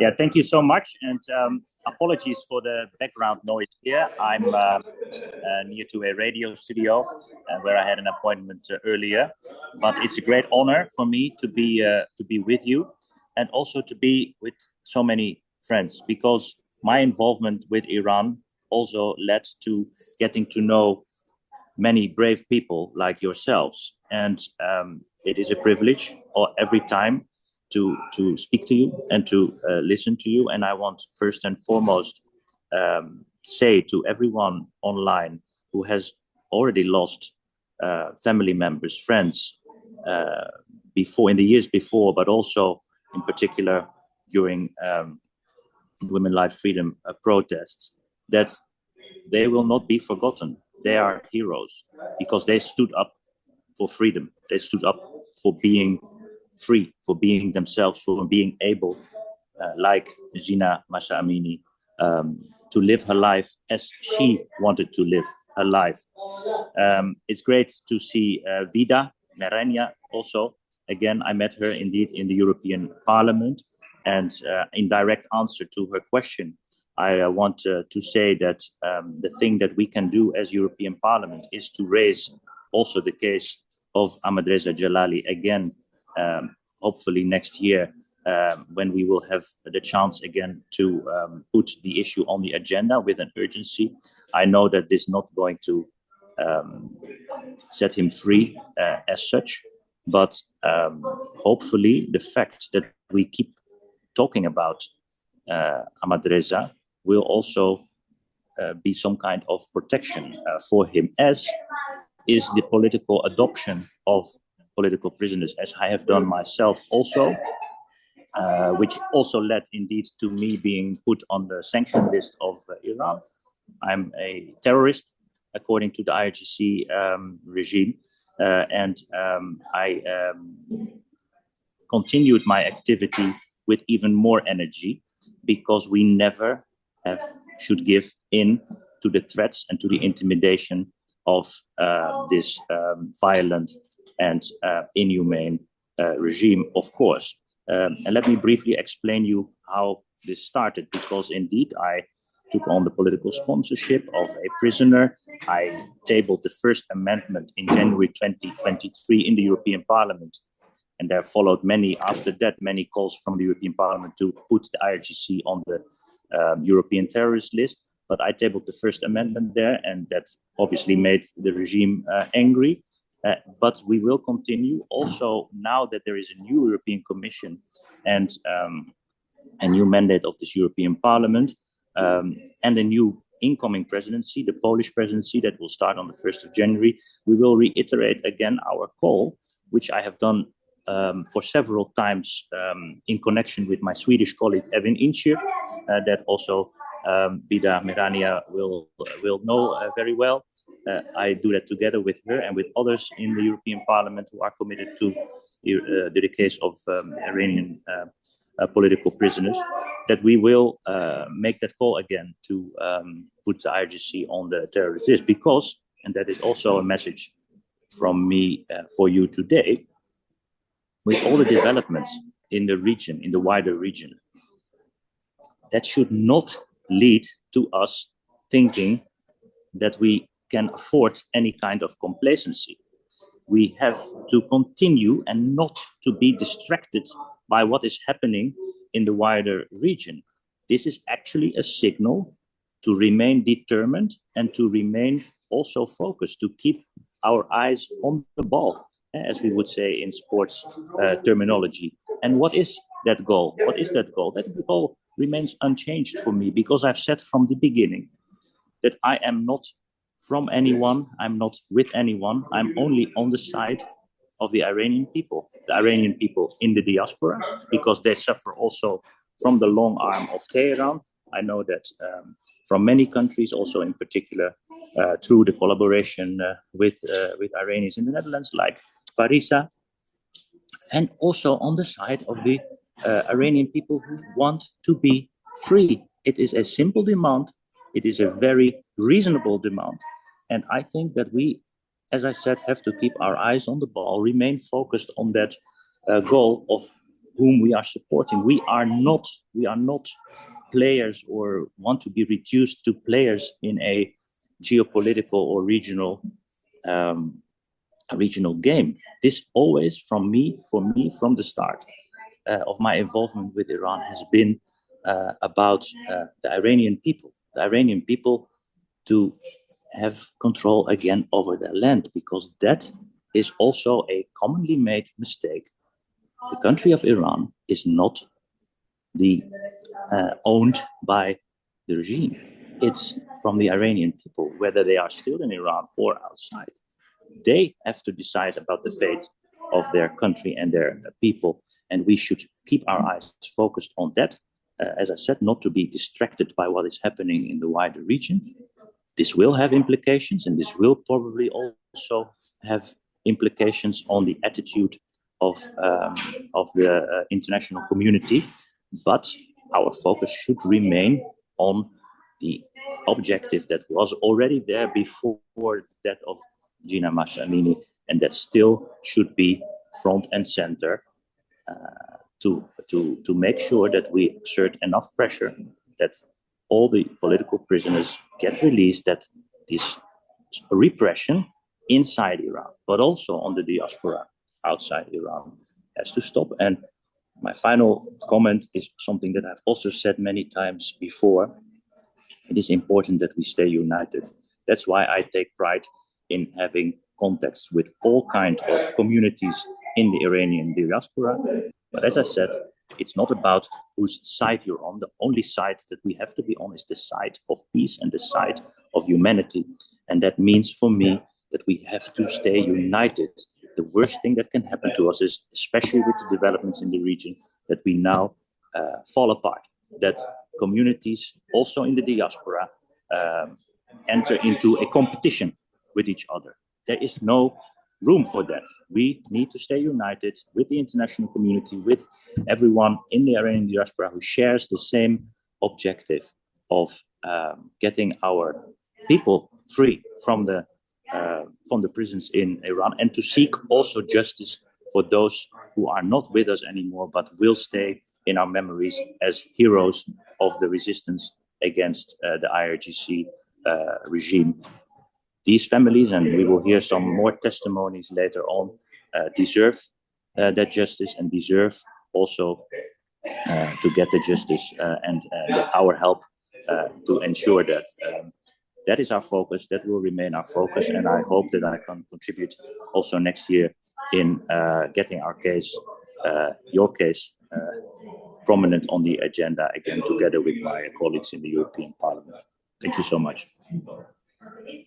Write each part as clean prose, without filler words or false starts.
Yeah, thank you so much. And apologies for the background noise here. I'm near to a radio studio where I had an appointment earlier. But it's a great honor for me to be with you and also to be with so many friends, because my involvement with Iran also led to getting to know many brave people like yourselves. And it is a privilege every time to speak to you and to listen to you. And I want first and foremost say to everyone online who has already lost family members, friends, before in the years before, but also in particular during Women Life Freedom protests, that they will not be forgotten. They are heroes because they stood up for freedom. They stood up for being free, for being themselves, for being able, like Gina Masha Amini, to live her life as she wanted to live her life. It's great to see Vida Merenia also. Again, I met her indeed in the European Parliament. And in direct answer to her question, I want to say that the thing that we can do as European Parliament is to raise also the case of Ahmadreza Jalali again, hopefully next year, when we will have the chance again to put the issue on the agenda with an urgency. I know that this is not going to set him free as such, but hopefully the fact that we keep talking about Ahmadreza will also be some kind of protection for him, as is the political adoption of political prisoners, as I have done myself also, which also led indeed to me being put on the sanction list of Iran. I'm a terrorist according to the IRGC regime, and I continued my activity with even more energy, because we never should give in to the threats and to the intimidation of this violent and inhumane regime, of course. And let me briefly explain you how this started, because indeed I took on the political sponsorship of a prisoner. I tabled the first amendment in January 2023 in the European Parliament. And there followed many calls from the European Parliament to put the IRGC on the European terrorist list. But I tabled the first amendment there, and that obviously made the regime angry. But we will continue also now that there is a new European Commission and a new mandate of this European Parliament, and a new incoming presidency, the Polish presidency, that will start on the 1st of January. We will reiterate again our call, which I have done for several times in connection with my Swedish colleague Evin Inchir, that also Vida Merania will know very well. I do that together with her and with others in the European Parliament who are committed to the case of Iranian political prisoners, that we will make that call again to put the IRGC on the terrorist list, because, and that is also a message from me for you today, with all the developments in the region, in the wider region, that should not lead to us thinking that we can afford any kind of complacency. We have to continue and not to be distracted by what is happening in the wider region. This is actually a signal to remain determined and to remain also focused, to keep our eyes on the ball, as we would say in sports terminology. And what is that goal? What is that goal? That goal remains unchanged for me, because I've said from the beginning that I am not from anyone, I'm not with anyone, I'm only on the side of the Iranian people in the diaspora, because they suffer also from the long arm of Tehran. I know that from many countries, also in particular through the collaboration with Iranians in the Netherlands, like Parisa, and also on the side of the Iranian people who want to be free. It is a simple demand. It is a very reasonable demand. And I think that we, as I said, have to keep our eyes on the ball, remain focused on that goal of whom we are supporting. We are not players or want to be reduced to players in a geopolitical or regional game. This always, for me, from the start of my involvement with Iran, has been about the Iranian people. The Iranian people to have control again over their land, because that is also a commonly made mistake. The country of Iran is not owned by the regime. It's from the Iranian people, whether they are still in Iran or outside. They have to decide about the fate of their country and their people, and we should keep our eyes focused on that. As I said, not to be distracted by what is happening in the wider region. This will have implications, and this will probably also have implications on the attitude of the international community. But our focus should remain on the objective that was already there before that of Gina Masha Amini, and that still should be front and center to make sure that we exert enough pressure that all the political prisoners get released, that this repression inside Iran, but also on the diaspora outside Iran, has to stop. And my final comment is something that I've also said many times before. It is important that we stay united. That's why I take pride in having contacts with all kinds of communities in the Iranian diaspora. But as I said, it's not about whose side you're on. The only side that we have to be on is the side of peace and the side of humanity. And that means for me that we have to stay united. The worst thing that can happen to us is, especially with the developments in the region, that we now fall apart, that communities also in the diaspora enter into a competition with each other. There is no room for that. We need to stay united with the international community, with everyone in the Iranian diaspora who shares the same objective of getting our people free from the prisons in Iran, and to seek also justice for those who are not with us anymore, but will stay in our memories as heroes of the resistance against the IRGC regime. These families, and we will hear some more testimonies later on, deserve that justice and deserve also to get the justice and our help to ensure that. That is our focus. That will remain our focus, and I hope that I can contribute also next year in getting our case, your case, prominent on the agenda again, together with my colleagues in the European Parliament. Thank you so much.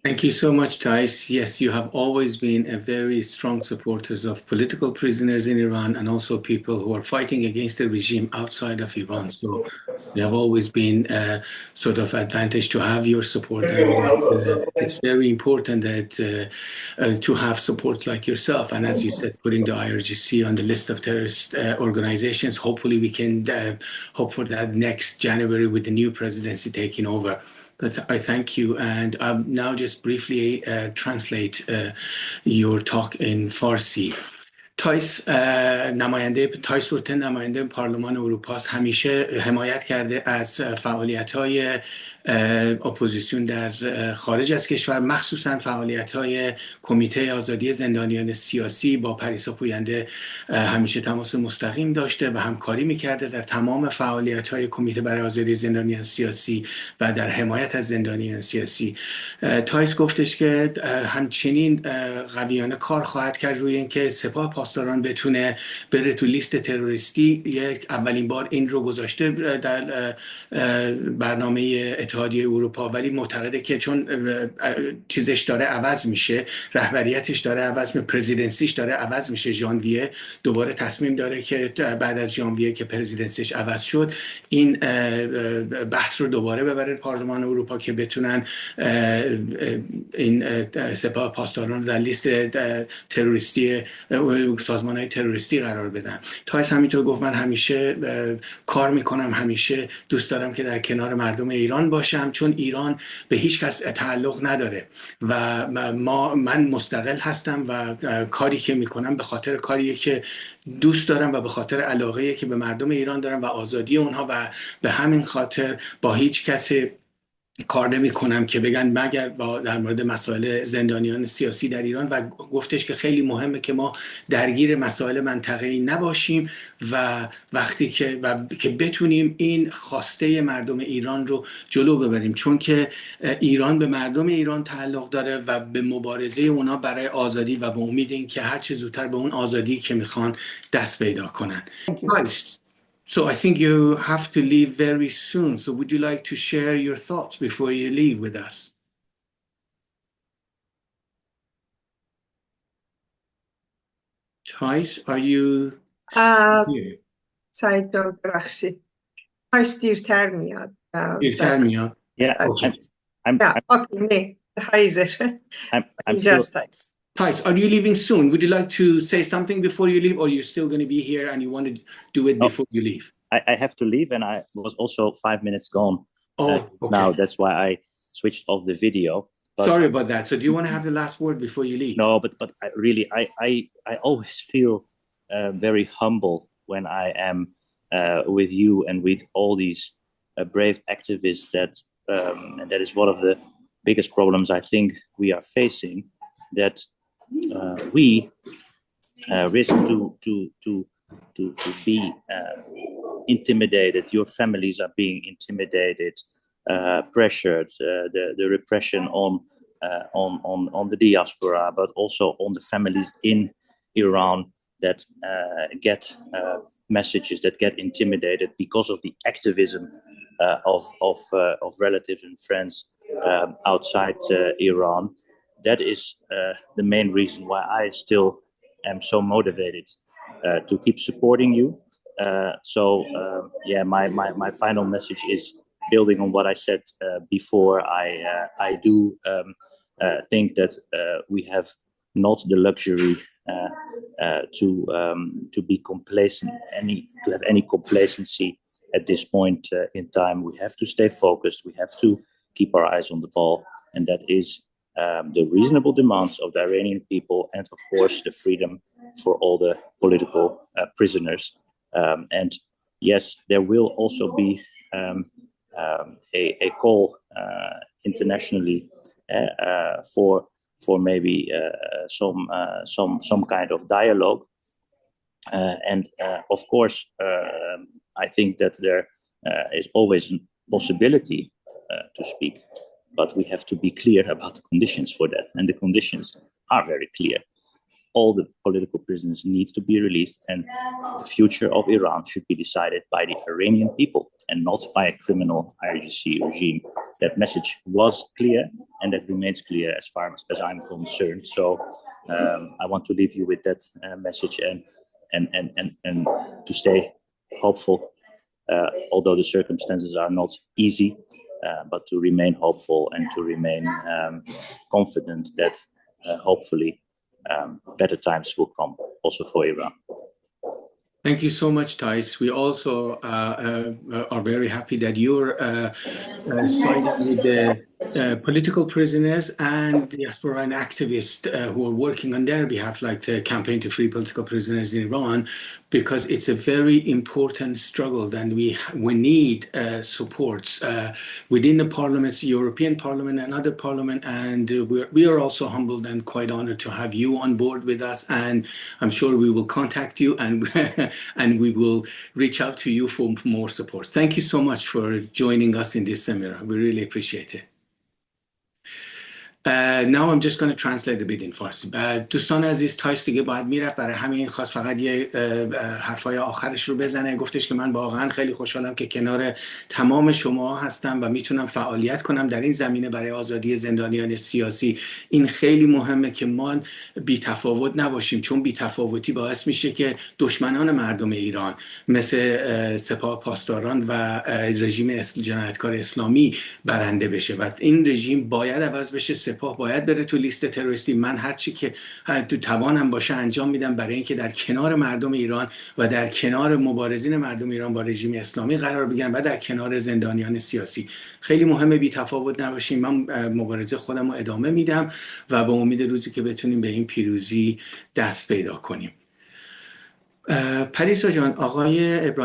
Thank you so much, Thijs. Yes, you have always been a very strong supporter of political prisoners in Iran and also people who are fighting against the regime outside of Iran. So we have always been sort of advantage to have your support. And it's very important that to have support like yourself. And as you said, putting the IRGC on the list of terrorist organizations, hopefully we can hope for that next January with the new presidency taking over. But I thank you, and I'll now just briefly translate your talk in Farsi. تایس روتن نماینده پارلمان اروپا همیشه حمایت کرده از فعالیت‌های اپوزیسیون در خارج از کشور، مخصوصا فعالیت‌های کمیته آزادی زندانیان سیاسی. با پریسا پوینده همیشه تماس مستقیم داشته و همکاری می‌کرده در تمام فعالیت‌های کمیته برای آزادی زندانیان سیاسی و در حمایت از زندانیان سیاسی. تایس گفتش که همچنین قویانه کار خواهد کرد روی اینکه سپاه پاسداران بتونه بره تو لیست تروریستی. یک اولین بار این رو گذاشته در برنامه اتحادیه اروپا، ولی معتقده که چون چیزش داره عوض میشه، رهبریتش داره عوض میشه، پرزیدنسیش داره عوض میشه، ژانویه دوباره تصمیم داره که بعد از ژانویه که پرزیدنسیش عوض شد این بحث رو دوباره ببرن پارلمان اروپا که بتونن این سپاه پاسداران در لیست تروریستی سازمان‌های تروریستی قرار بدن. تایس همینطور گفت من همیشه کار میکنم، همیشه دوست دارم که در کنار مردم ایران باشم، چون ایران به هیچ کس تعلق نداره و من مستقل هستم و کاری که میکنم به خاطر کاریه که دوست دارم و به خاطر علاقه‌ای که به مردم ایران دارم و آزادی اونها، و به همین خاطر با هیچ کسی کار نمی کنم که بگن مگر در مورد مسائل زندانیان سیاسی در ایران، و گفتش که خیلی مهمه که ما درگیر مسائل منطقه‌ای نباشیم و وقتی که بتونیم این خواسته مردم ایران رو جلو ببریم، چون که ایران به مردم ایران تعلق داره و به مبارزه اونا برای آزادی و به امید این که هر چه زودتر به اون آزادی که میخوان دست پیدا کنن. So I think you have to leave very soon. So would you like to share your thoughts before you leave with us? Thijs, are you here? سعید جان ببخشید. تایس دیرتر میاد. دیرتر میاد. Yeah, Okay. Okay, نه. I'm just still, Thijs. Thijs, are you leaving soon? Would you like to say something before you leave, or you're still going to be here and you want to do it before you leave? I have to leave, and I was also 5 minutes gone. Okay. Now that's why I switched off the video. But sorry about that. So do you want to have the last word before you leave? No, but I always feel very humble when I am with you and with all these brave activists. And that is one of the biggest problems I think we are facing. That we risk to be intimidated. Your families are being intimidated, pressured. The repression on the diaspora, but also on the families in Iran that get messages, that get intimidated because of the activism of relatives and friends outside Iran. That is the main reason why I still am so motivated to keep supporting you. My final message is building on what I said before. I do think that we have not the luxury to be complacent, to have any complacency at this point in time. We have to stay focused. We have to keep our eyes on the ball, and that is the reasonable demands of the Iranian people, and of course the freedom for all the political prisoners. And yes, there will also be a call internationally for maybe some kind of dialogue, and of course I think that there is always a possibility to speak, but we have to be clear about the conditions for that, and the conditions are very clear. All the political prisoners need to be released, and the future of Iran should be decided by the Iranian people and not by a criminal IRGC regime. That message was clear, and that remains clear as far as I'm concerned. So I want to leave you with that message, and to stay hopeful, although the circumstances are not easy, but to remain hopeful and to remain confident that hopefully better times will come also for Iran. Thank you so much, Thijs. We also are very happy that you're siding with the political prisoners and diaspora and activists who are working on their behalf, like the Campaign to Free Political Prisoners in Iran, because it's a very important struggle, and we need supports within the parliaments, European Parliament and other parliament, and we are also humbled and quite honored to have you on board with us, and I'm sure we will contact you and we will reach out to you for more support. Thank you so much for joining us in this seminar. We really appreciate it. Now I'm just going to translate a bit in Farsi. دوستان عزیز، تایس دیگه باید میرفت، برای همین خواست فقط یه حرفای آخرش رو بزنه. گفتش که من واقعا خیلی خوشحالم که کنار تمام شما هستم و میتونم فعالیت کنم در این زمینه برای آزادی زندانیان سیاسی. این خیلی مهمه که ما بی‌تفاوت نباشیم، چون بی‌تفاوتی باعث میشه که دشمنان مردم ایران مثل سپاه پاسداران و رژیم جنایتکار اسلامی برنده بشه و این رژیم باید عوض بشه. سپاه باید بره تو لیست تروریستی. من هر چی که تو توانم باشه انجام میدم برای اینکه در کنار مردم ایران و در کنار مبارزین مردم ایران با رژیم اسلامی قرار بگیرم و در کنار زندانیان سیاسی. خیلی مهمه بی تفاوت نباشیم. من مبارزه خودم رو ادامه میدم و به امید روزی که بتونیم به این پیروزی دست پیدا کنیم. پریسا جان، آقای ابراهیم